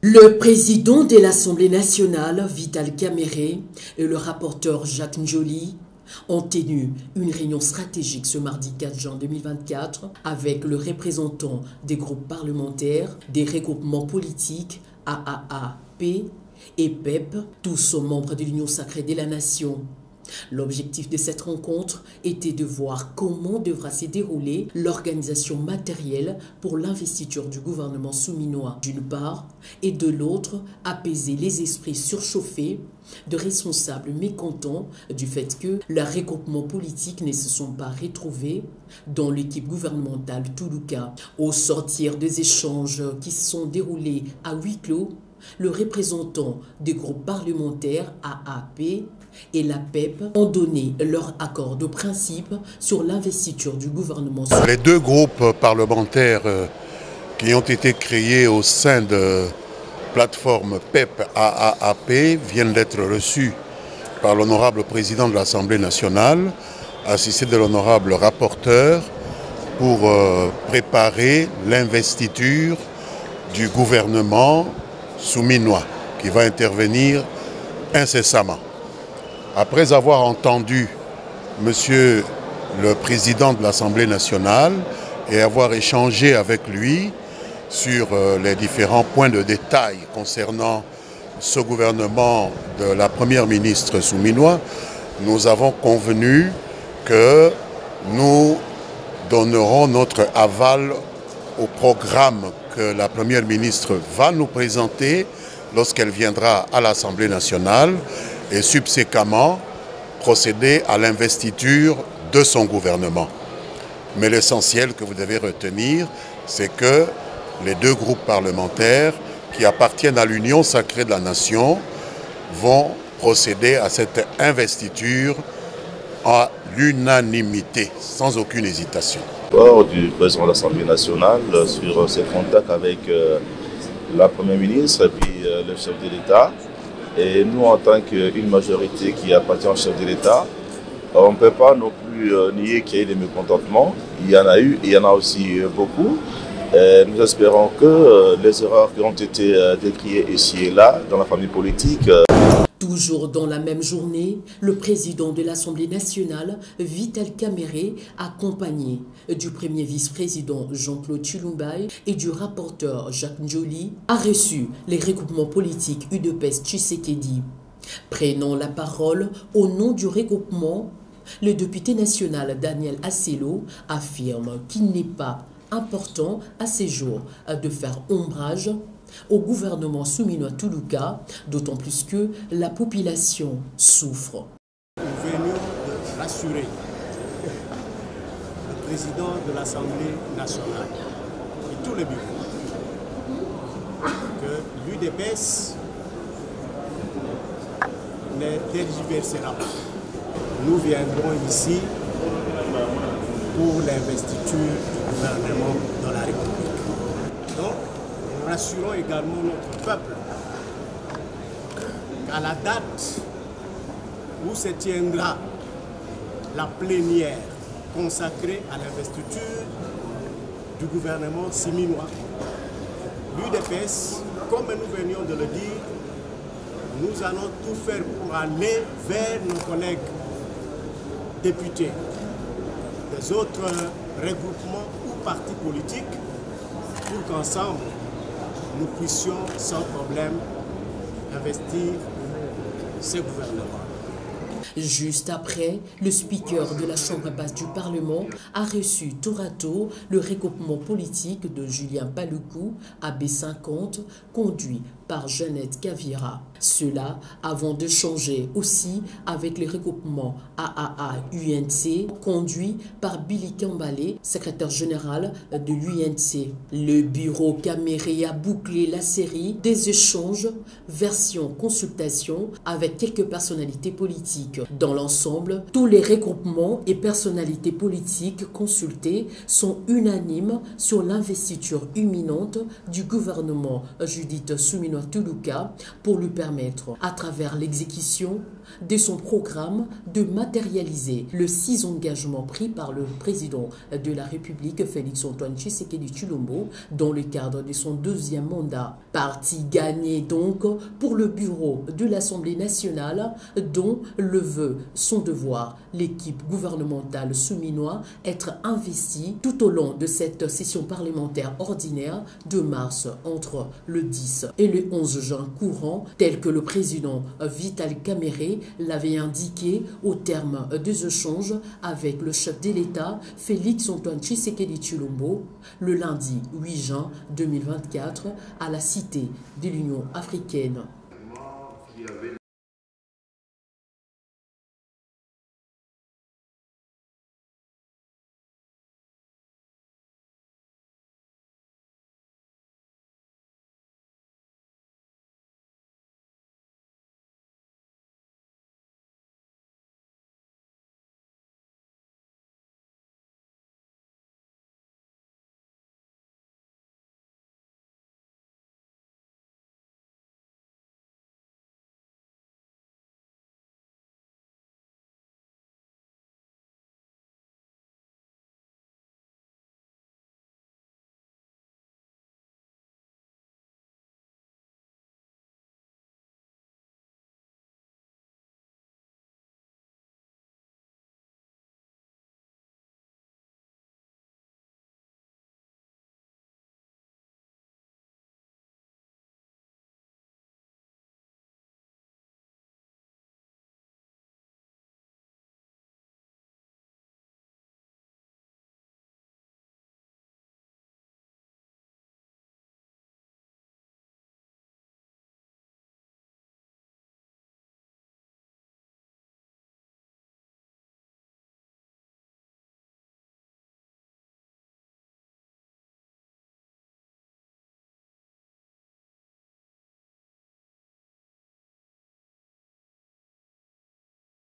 Le président de l'Assemblée nationale, Vital Kamerhe, et le rapporteur Jacques Njoli ont tenu une réunion stratégique ce mardi 4 juin 2024 avec le représentant des groupes parlementaires, des regroupements politiques AAAP et PEP, tous sont membres de l'Union sacrée de la nation. L'objectif de cette rencontre était de voir comment devra se dérouler l'organisation matérielle pour l'investiture du gouvernement souminois d'une part et de l'autre apaiser les esprits surchauffés de responsables mécontents du fait que leurs regroupements politiques ne se sont pas retrouvés dans l'équipe gouvernementale Toulouka. Au sortir des échanges qui se sont déroulés à huis clos, le représentant des groupes parlementaires AAP et la PEP ont donné leur accord de principe sur l'investiture du gouvernement. Les deux groupes parlementaires qui ont été créés au sein de plateforme PEP-AAP viennent d'être reçus par l'honorable président de l'Assemblée nationale, assisté de l'honorable rapporteur, pour préparer l'investiture du gouvernement souminois qui va intervenir incessamment. Après avoir entendu Monsieur le Président de l'Assemblée nationale et avoir échangé avec lui sur les différents points de détail concernant ce gouvernement de la Première ministre souminois, nous avons convenu que nous donnerons notre aval au programme que la Première ministre va nous présenter lorsqu'elle viendra à l'Assemblée nationale et subséquemment procéder à l'investiture de son gouvernement. Mais l'essentiel que vous devez retenir, c'est que les deux groupes parlementaires qui appartiennent à l'Union sacrée de la nation vont procéder à cette investiture à l'unanimité, sans aucune hésitation. Du président de l'Assemblée nationale sur ses contacts avec la Première ministre et puis le chef de l'État. Et nous, en tant qu'une majorité qui appartient au chef de l'État, on ne peut pas non plus nier qu'il y ait des mécontentements. Il y en a eu et il y en a aussi beaucoup. Et nous espérons que les erreurs qui ont été décriées ici et là dans la famille politique. Toujours dans la même journée, le président de l'Assemblée nationale, Vital Kamerhe, accompagné du premier vice-président Jean-Claude Chilumbaï et du rapporteur Jacques Njoli, a reçu les regroupements politiques UDPS Tshisekedi. Prenant la parole au nom du regroupement, le député national Daniel Asselo affirme qu'il n'est pas important à ces jours de faire ombrage au gouvernement souminois Toulouka, d'autant plus que la population souffre. Nous venons de rassurer le président de l'Assemblée nationale et tous les bureaux que l'UDPS ne tergiversera pas. Nous viendrons ici pour l'investiture du gouvernement de la République. Donc, nous rassurons également notre peuple qu'à la date où se tiendra la plénière consacrée à l'investiture du gouvernement souminois, l'UDPS, comme nous venions de le dire, nous allons tout faire pour aller vers nos collègues députés des autres regroupements ou partis politiques pour qu'ensemble nous puissions sans problème investir ce gouvernement. Juste après, le speaker de la Chambre basse du Parlement a reçu tour à tour le regroupement politique de Julien Paluku, AB50, conduit par Jeannette Kavira. Cela avant de changer aussi avec le regroupement AAA-UNC, conduit par Billy Kambale, secrétaire général de l'UNC. Le bureau Kamerhe a bouclé la série des échanges, version consultation, avec quelques personnalités politiques. Dans l'ensemble, tous les regroupements et personnalités politiques consultés sont unanimes sur l'investiture imminente du gouvernement Judith Souminois Martin Tuluka pour lui permettre, à travers l'exécution de son programme, de matérialiser le 6 engagements pris par le président de la République, Félix-Antoine Tshisekedi Tshilombo, dans le cadre de son deuxième mandat. Parti gagné donc pour le bureau de l'Assemblée nationale, dont le veut son devoir l'équipe gouvernementale souminoise être investie tout au long de cette session parlementaire ordinaire de mars entre le 10 et le 11 juin courant, tel que le président Vital Kamerhe l'avait indiqué au terme des échanges avec le chef de l'État Félix-Antoine Tshisekedi Tshilombo le lundi 8 juin 2024 à la Cité de l'Union africaine.